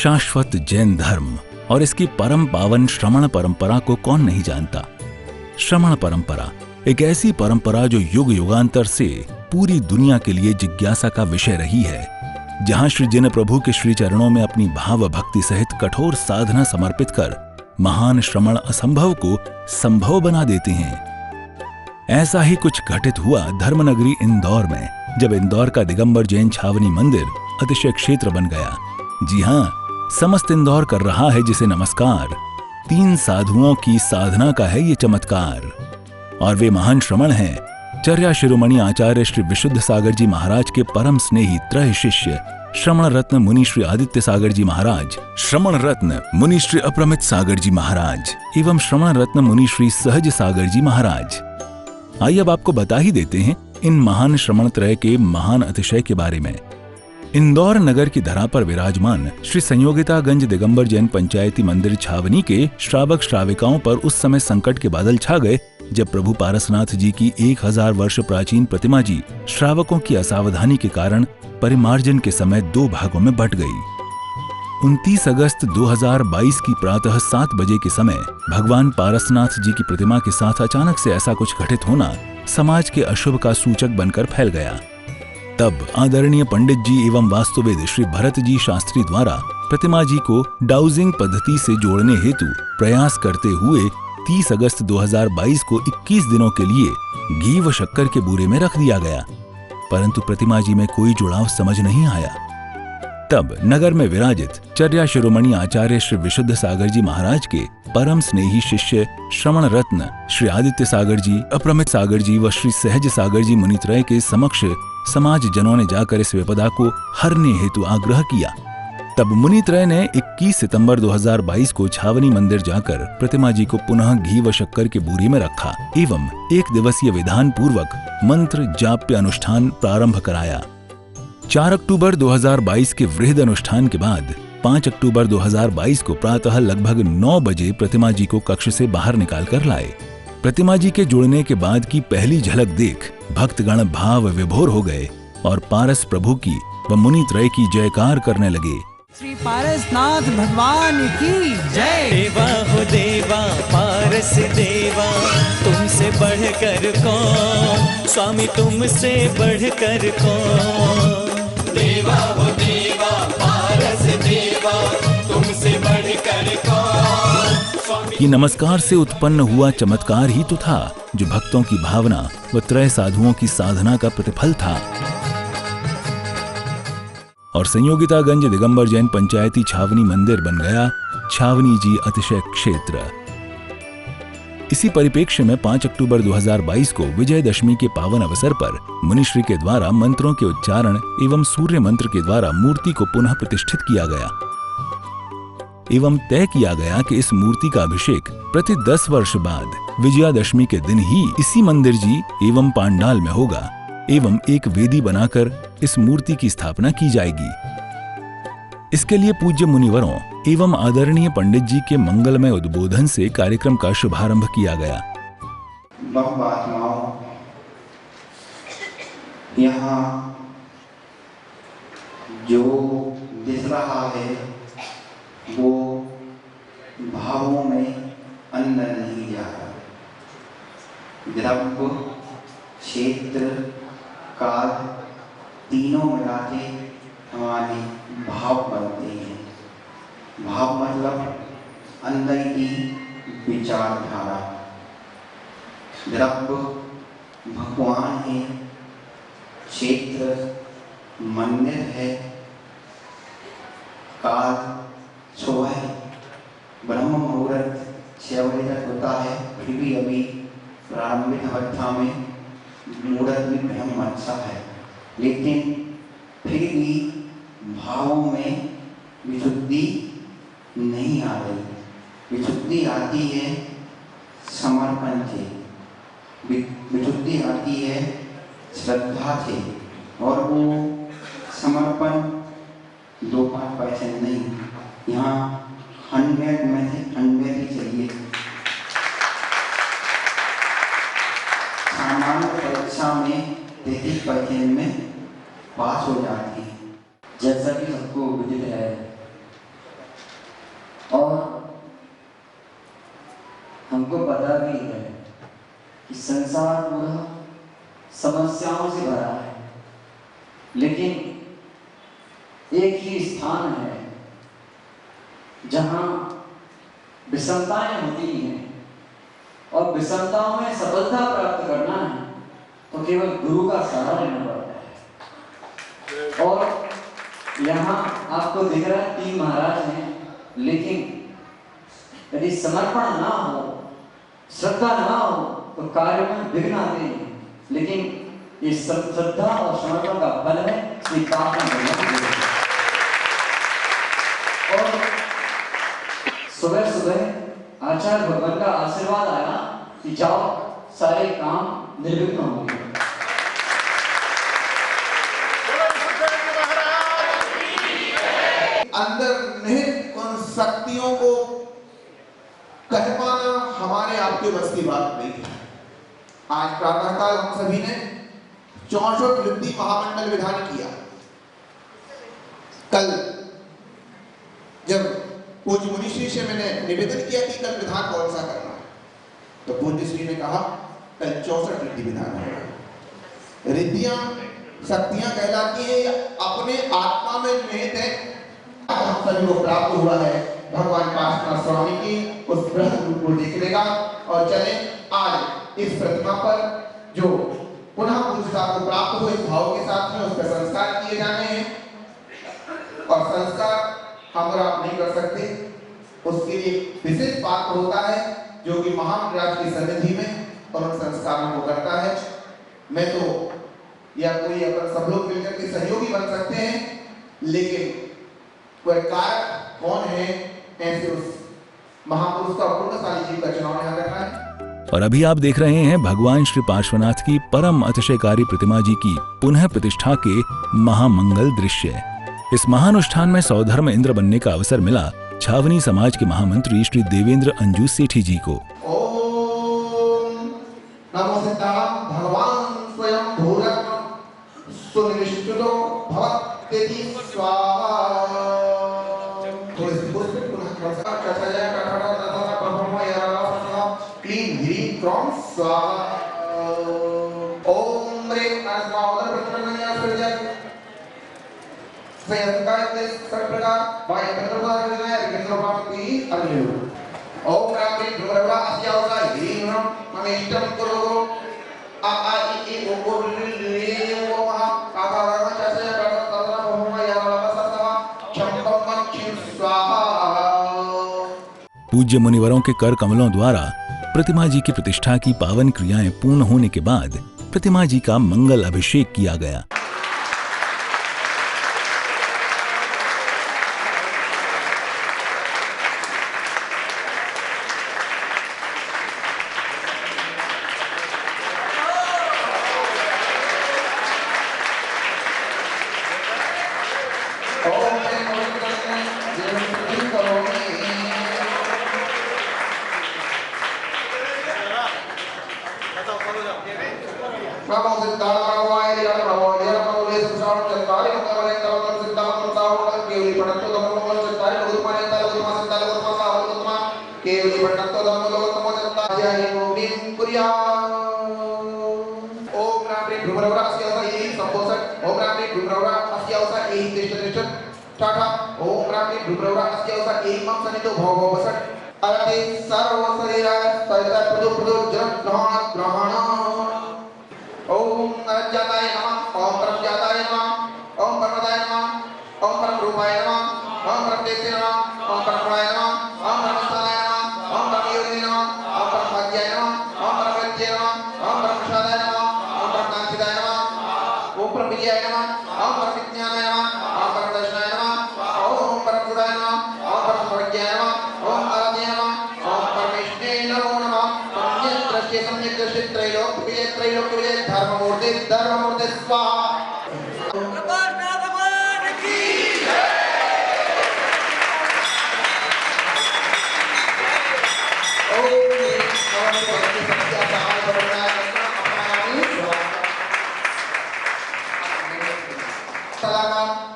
शाश्वत जैन धर्म और इसकी परम पावन श्रमण परंपरा को कौन नहीं जानता। श्रमण परंपरा एक ऐसी परंपरा जो युग युगांतर से पूरी दुनिया के लिए जिज्ञासा का विषय रही है, जहां श्री जिन प्रभु के श्री चरणों में अपनी भाव भक्ति सहित कठोर साधना समर्पित कर महान श्रमण असंभव को संभव बना देते हैं। ऐसा ही कुछ घटित हुआ धर्मनगरी इंदौर में, जब इंदौर का दिगंबर जैन छावनी मंदिर अतिशय क्षेत्र बन गया। जी हां, समस्त इंदौर कर रहा है जिसे नमस्कार। 3 साधुओं की साधना का है ये चमत्कार, और वे महान श्रमण हैं चर्या शिरोमणि आचार्य श्री विशुद्ध सागर जी महाराज के परम स्नेही त्रय शिष्य श्रमण रत्न मुनि श्री आदित्य सागर जी महाराज, श्रमण रत्न मुनि श्री अपरमित सागर जी महाराज एवं श्रमण रत्न मुनि श्री सहज सागर जी महाराज। आइए अब आपको बता ही देते हैं इन महान श्रमण त्रय के महान अतिशय के बारे में। इंदौर नगर की धरा पर विराजमान श्री संयोगितागंज दिगंबर जैन पंचायती मंदिर छावनी के श्रावक श्राविकाओं पर उस समय संकट के बादल छा गए, जब प्रभु पारसनाथ जी की 1000 वर्ष प्राचीन प्रतिमा जी श्रावकों की असावधानी के कारण परिमार्जन के समय 2 भागों में बट गई। 29 अगस्त 2022 की प्रातः 7 बजे के समय भगवान पारसनाथ जी की प्रतिमा के साथ अचानक से ऐसा कुछ घटित होना समाज के अशुभ का सूचक बनकर फैल गया। तब आदरणीय पंडित जी एवं वास्तुविद श्री भरत जी शास्त्री द्वारा प्रतिमा जी को डाउजिंग पद्धति से जोड़ने हेतु प्रयास करते हुए 30 अगस्त 2022 को 21 दिनों के लिए घी व शक्कर के बूरे में रख दिया गया, परंतु प्रतिमा जी में कोई जुड़ाव समझ नहीं आया। तब नगर में विराजित चर्या शिरोमणि आचार्य श्री विशुद्ध सागर जी महाराज के परम स्नेही शिष्य श्रमण रत्न श्री आदित्य सागर जी, अपरमित सागर जी व श्री सहज सागर जी मुनित्रय के समक्ष समाज जनों ने जाकर इस विपदा को हरने हेतु आग्रह किया। तब मुनित्रय ने 21 सितंबर 2022 को छावनी मंदिर जाकर प्रतिमा जी को पुनः घी व शक्कर के बूरी में रखा एवं 1 दिवसीय विधान पूर्वक मंत्र जाप्य अनुष्ठान प्रारंभ कराया। 4 अक्टूबर 2022 के वृहद अनुष्ठान के बाद 5 अक्टूबर 2022 को प्रातः लगभग 9 बजे प्रतिमा जी को कक्ष से बाहर निकाल कर लाए। प्रतिमा जी के जुड़ने के बाद की पहली झलक देख भक्तगण भाव विभोर हो गए और पारस प्रभु की व मुनित्रय की जयकार करने लगे। श्री पारसनाथ भगवान की जय। देवा हो देवा पारस देवा, तुमसे बढ़कर कौन, स्वामी तुमसे बढ़कर कौन। देवा हो देवा पारस देवा, तुमसे बढ़कर कौन। ये नमस्कार से उत्पन्न हुआ चमत्कार ही तो था जो भक्तों की भावना व त्रय साधुओं की साधना का प्रतिफल था। और संयोगितागंज दिगंबर जैन पंचायती छावनी मंदिर बन गया छावनी जी अतिशय क्षेत्र। इसी परिप्रेक्ष्य में 5 अक्टूबर 2022 को विजयदशमी के पावन अवसर पर मुनिश्री के द्वारा मंत्रों के उच्चारण एवं सूर्य मंत्र के द्वारा मूर्ति को पुनः प्रतिष्ठित किया गया एवं तय किया गया कि इस मूर्ति का अभिषेक प्रति 10 वर्ष बाद विजयादशमी के दिन ही इसी मंदिर जी एवं पांडाल में होगा एवं एक वेदी बनाकर इस मूर्ति की स्थापना की जाएगी। इसके लिए पूज्य मुनिवरों एवं आदरणीय पंडित जी के मंगलमय उद्बोधन से कार्यक्रम का शुभारंभ किया गया। यहाँ जो दिख रहा है वो भावों में अंदर नहीं जा रहा। द्रव्य, क्षेत्र, काल तीनों मिला के हमारे भाव बनते हैं। भाव मतलब अंदर की विचारधारा। द्रव्य भगवान है, क्षेत्र मंदिर है, काल सुबह ब्रह्म मुहूर्त 6 बजे तक होता है, फिर भी अभी प्रारंभिक अवस्था में मुहूर्त भी ब्रह्म अच्छा है, लेकिन फिर भी भावों में विशुद्धि नहीं आ रही। विशुद्धि आती है समर्पण से, विशुद्धि आती है श्रद्धा से, और वो समर्पण 2-5 पैसे नहीं, यहाँ 100 में से 100 ही चाहिए। सामान्य परीक्षा में 33% में पास हो जाती है। जैसा कि सबको विदित है, और हमको पता भी है कि संसार पूरा समस्याओं से भरा है, लेकिन एक ही स्थान है जहां विषमताएं होती हैं और विषमताओं में सफलता प्राप्त करना है तो केवल गुरु का सहारा लेना पड़ता है। और यहाँ आपको दिख रहा है 3 महाराज हैं, लेकिन यदि समर्पण ना हो, श्रद्धा ना हो तो कार्य में विघ्न आते हैं। लेकिन ये श्रद्धा और समर्पण का फल है स्वीकार करना। और सुबह सुबह आचार्य भगवान का आशीर्वाद आया कि जाओ सारे काम निर्विघ्न होंगे। अंदर निहित उन शक्तियों को कह पाना हमारे आपके बस की बात नहीं है। आज प्रातःकाल हम सभी ने 64 वृद्धि महामंडल विधान किया। कल जब पूज्य मुनिश्री से मैंने निवेदन किया कि कल विधान कौन सा करना है, तो पूज्य श्री ने कहा कल 64 वृद्धि विधान होगा। रिद्धियां शक्तियां कहलाती है अपने आत्मा में निहित है। हम सभी को प्राप्त हुआ है भगवान पार्श्वनाथ स्वामी की उस बृहद रूप को देखने का। और चले आज इस प्रतिमा पर जो पुनः पूज्यता को प्राप्त हुए इस भाव के साथ में उसका संस्कार किए जाने हैं। और संस्कार हम और आप नहीं कर सकते, उसके लिए विशेष पात्र होता है जो कि महाराज की सन्निधि में और उन संस्कारों को करता है। मैं तो या कोई अपन सब लोग मिलकर के सहयोगी बन सकते हैं, लेकिन वह कारक कौन है, ऐसे उस महापुरुष का पुण्यशाली जीव का चुनाव यहाँ करना है। और अभी आप देख रहे हैं भगवान श्री पार्श्वनाथ की परम अतिशयकारी प्रतिमा जी की पुनः प्रतिष्ठा के महामंगल दृश्य। इस महानुष्ठान में सौधर्म इंद्र बनने का अवसर मिला छावनी समाज के महामंत्री श्री देवेंद्र अंजू सेठी जी को। ओम नमो सिद्धां भगवान स्वयं भूरत्न सुनिश्चितो भवत्यति स्वाहा। थोड़े से पुष्प पुनः क्रमशः चचया कठोर तथा प्रभव यरा क्लीन ह्रीं क्रॉम स्वाहा। ओम ह्रीं अस्माउदर प्रचंडया सृजत संयंकायते सर्वप्रकार वायुतंत्रवाद विजय विघ्नोपाति अग्नियो। ओम रात्रि भ्रमरवा अस्यावसा ह्रीं ममेष्टम कुरु आ आ इ इ ओ ओ रि रि ओ महा आकाराम चसे तथा प्रभव यरा सतवा क्षमपम क्षिं स्वाहा। पूज्य मुनिवरों के कर कमलों द्वारा प्रतिमा जी की प्रतिष्ठा की पावन क्रियाएं पूर्ण होने के बाद प्रतिमा जी का मंगल अभिषेक किया गया।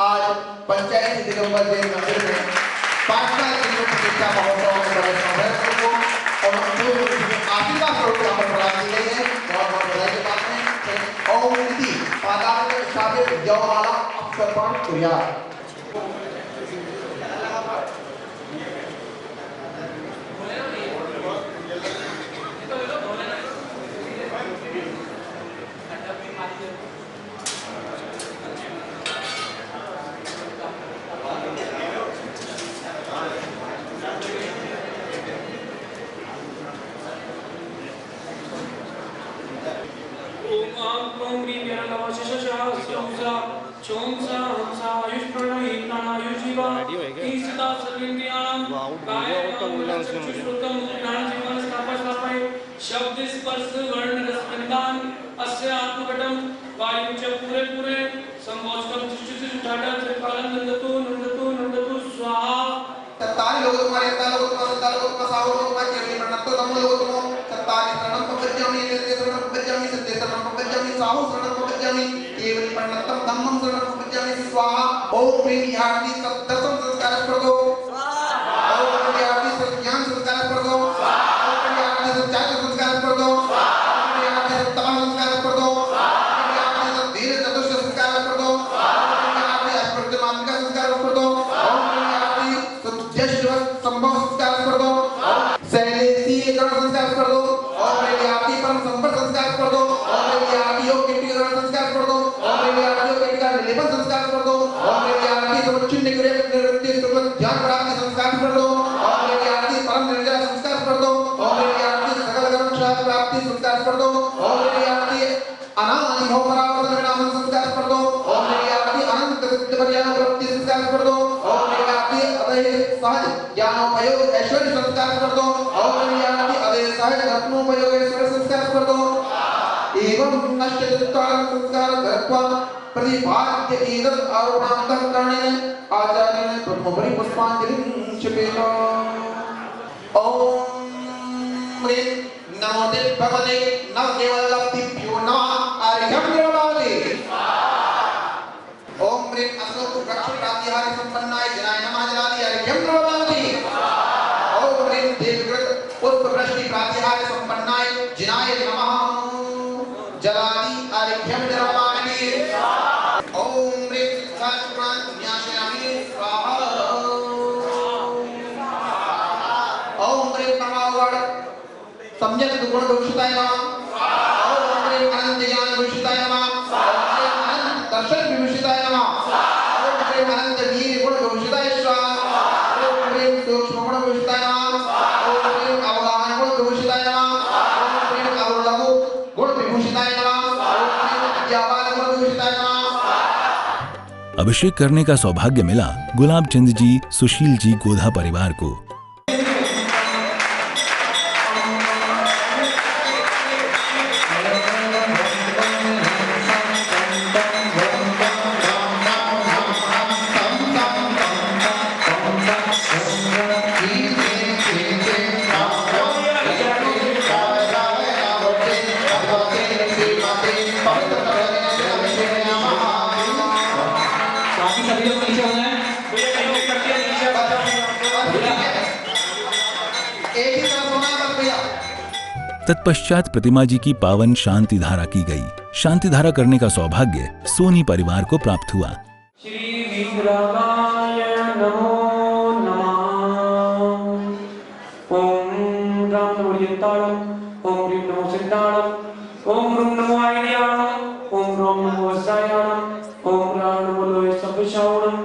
आज पंचायत दिगंबर जैन मंदिर में 5 साल की प्रतिष्ठा पुष्पपाठ कुर्यात्। शब्द स्पर्श वर्ण रस गंधान अस्य आत्मघटम वायु च पूरे पूरे संभोजकम चिष्टि उठाटा त्रिकालम नंदतु नंदतु नंदतु स्वाहा तत्तानि लोग तुम्हारे तालोग तुम्हारे साहो लोग तुम्हारे केवली प्रणतो तमो लोग तुमो तत्तानि शरणम पवज्जामि नित्य शरणम पवज्जामि सत्य शरणम पवज्जामि साहो शरणम पवज्जामि केवली प्रणतम धम्मं शरणम पवज्जामि स्वाहा। ओम प्रेम याति सत्दर्शन संस्कार प्रदो स्वाहा। ओम प्रेम याति सत्ज्ञान संस्कार प्रदो स्वाहा। ओम प्रेम याति सच्चाई संस्कार प्रदो स्वाहा। ओम प्रेम याति सत्तम संस्कार प्रदो स्वाहा। ओम प्रेम याति सद्वीर चतुर्थ संस्कार प्रदो स्वाहा। ओम प्रेम याति अष्टप्रतिमात्मिका संस्कार प्रदो स्वाहा। ओम प्रेम याति सत्ज्ञेष्ठ संभव संस्कार प्रदो शैलेशी कर्ण संस्कार प्रदो। ओम प्रेम याति परम संपर्क संस्कार प्रदो। ओम प्रेम याति योग केटिकरण संस्कार प्रदो। ओम प्रेम याति योग केटिकरण निलेपन संस्कार प्रदो। ओम प्रेम याति समुच्चिन्न क्रिया निवृत्ति सुख ज्ञान प्राप्ति संस्कार प्रदो। ओम प्रेम याति परम निर्जला संस्कार प्रदो। ओम प्रेम याति सकल कर्म क्षय प्राप्ति संस्कार प्रदो। ओम प्रेम याति अनादि भव परावर्तन विनाश संस्कार प्रदो। ओम प्रेम याति अनंत सिद्ध पर्याय प्राप्ति संस्कार प्रदो। ओम प्रेम याति अदय सहज ज्ञानोपयोग ऐश्वर्य संस्कार प्रदो। ओम प्रेम याति अदय सहज रत्नोपयोग ऐश्वर्य संस्कार प्रदो। एवं नष्ट चित्तारं संस्कार धत्वा प्रतिभाग्य एतद् आरोपणान्तः करणेन आचार्येण ब्रह्मपरि पुष्पाञ्जलिं क्षिपेत। ओम ह्रीं नमो ते भगवते नवकेवलब्धिभ्यो नमः अर्घ्यं ददामि। ओम ह्रीं अशोक वृक्ष प्रातिहार्य संपन्नाय जनाय नमः जनादि अर्घ्यं ददामि। ओम ह्रीं देवकृत पुष्प वृष्टि प्रातिहार्य संपन्नाय जिनाय नमः जलादि अर्घ्यं ददामि। ओम ह्रीं सात्पुराण न्यासयामि स्वाहा। ओम ह्रीं परमावड़ सम्यक गुण भूषिताय नमः। ओम ह्रीं अनंत ज्ञान भूषिताय नमः। ओम ह्रीं अनंत दर्शन विभूषिताय नमः। ओम ह्रीं अनंत वीर गुण भूषिताय स्वाहा। ओम ह्रीं सूक्ष्म गुण भूषिताय नमः। ओम ह्रीं अवगाहन गुण भूषिताय नमः। ओम ह्रीं अवलघु गुण विभूषिताय नमः। ओम ह्रीं विद्यावान गुण भूषिताय नमः। अभिषेक करने का सौभाग्य मिला गुलाब चंद जी, सुशील जी गोधा परिवार को। तत्पश्चात प्रतिमा जी की पावन शांति धारा की गई। शांति धारा करने का सौभाग्य सोनी परिवार को प्राप्त हुआ। श्री विग्रहाय नमो नमः। ओम राम नमो यंताणम। ओम ह्रीं नमो सिद्धाणम। ओम रूम नमो आयर्याणम। ओम रोम नमो वज्रायाणम। ओम राम नमो लोय सभशावणम।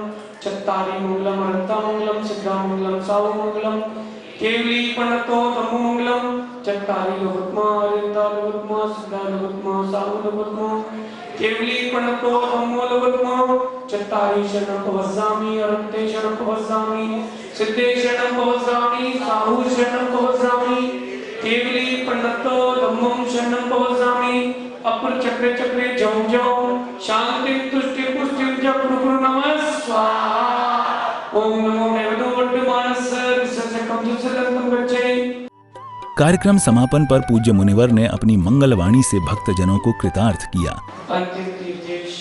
चत्तारि मंगलम अनंता मंगलम सिद्धा मंगलम साहु मंगलम केवली प्रणतो तमो मंगलम चत्तारि लोकत्मा अरिंदा लोकत्मा सिद्धा लोकत्मा साहु लोकत्मा केवली प्रणतो तमो लोकत्मा चत्तारि शरणं पवस्सामि अरन्ते शरणं पवस्सामि सिद्धे शरणं पवस्सामि साहु शरणं पवस्सामि केवली प्रणतो तमो शरणं पवस्सामि अपर चक्रे चक्रे जौ जौ शांति तुष्टि पुष्टि जप गुरु नमः स्वाहा। ओम नमो नैवेद्यो वर्धमानस्य विसर्जकं सुसलंतं गच्छे। कार्यक्रम समापन पर पूज्य मुनिवर ने अपनी मंगलवाणी से भक्तजनों को कृतार्थ किया। अंतिम तीर्थेश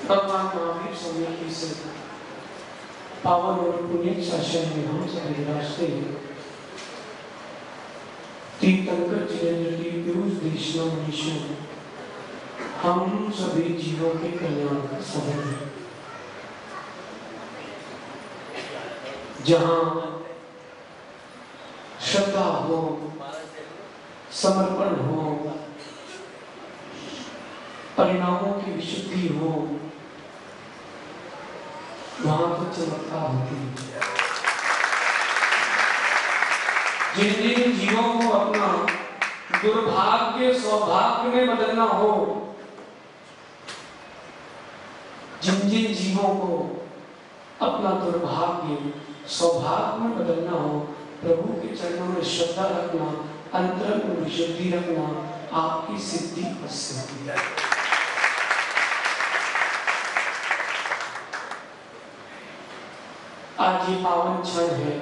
भगवान महावीर स्वामी की सेवा पावन और पुण्य शासन में हम सभी रास्ते तीर्थंकर जिनेन्द्र की पीयूष देशना मनीषों हम सभी जीवों के कल्याण का साधन है। जहां श्रद्धा हो, समर्पण हो, परिणामों की विशुद्धि हो, वहां तो चमत्कार होती है। जिन जिन जीवों को अपना दुर्भाग्य सौभाग्य में बदलना हो, जिन जिन जीवों को अपना दुर्भाग्य सौभाग्य में बदलना हो, प्रभु के चरणों में श्रद्धा रखना, अंतरंग में विशुद्धि रखना आपकी सिद्धि और सिद्धि है। आज ये पावन क्षण है,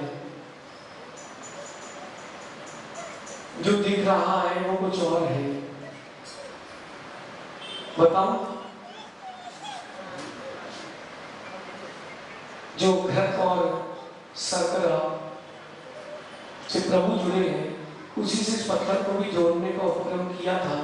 जो दिख रहा है वो कुछ और है। बताओ, जो घृत और शर्करा से प्रभु जुड़े हैं, उसी से इस पत्थर को भी जोड़ने का उपक्रम किया था।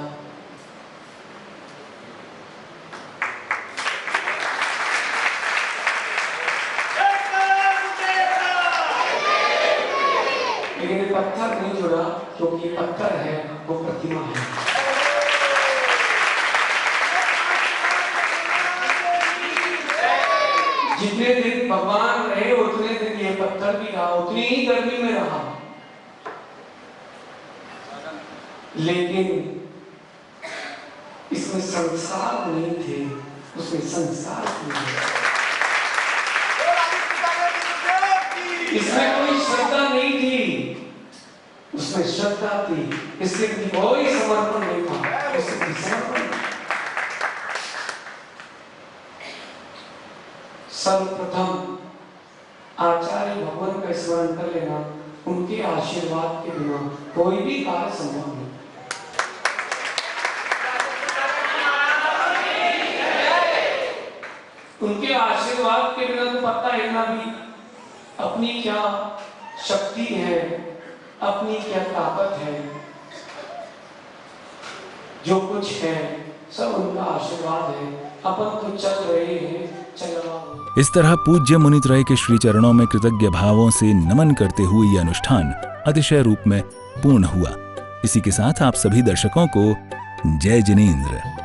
लेकिन ये पत्थर नहीं जुड़ा, क्योंकि ये पत्थर है, वो प्रतिमा है। जितने दिन भगवान रहे उतने दिन ये पत्थर भी रहा, उतनी ही गर्मी में रहा। लेकिन इसमें संसार नहीं थे, उसमें संसार थे। इसमें कोई श्रद्धा नहीं थी, उसमें श्रद्धा थी। इसलिए कोई समर्पण नहीं था, उसमें समर्पण। सर्वप्रथम आचार्य भगवान का स्मरण कर लेना, उनके आशीर्वाद के बिना कोई भी कार्य संभव नहीं। उनके आशीर्वाद के बिना तो पता हिलना भी, अपनी क्या शक्ति है, अपनी क्या ताकत है, जो कुछ है सब उनका आशीर्वाद है। अपन तो चल रहे हैं, चल रहा। इस तरह पूज्य मुनित्रय के श्री चरणों में कृतज्ञ भावों से नमन करते हुए यह अनुष्ठान अतिशय रूप में पूर्ण हुआ। इसी के साथ आप सभी दर्शकों को जय जिनेंद्र।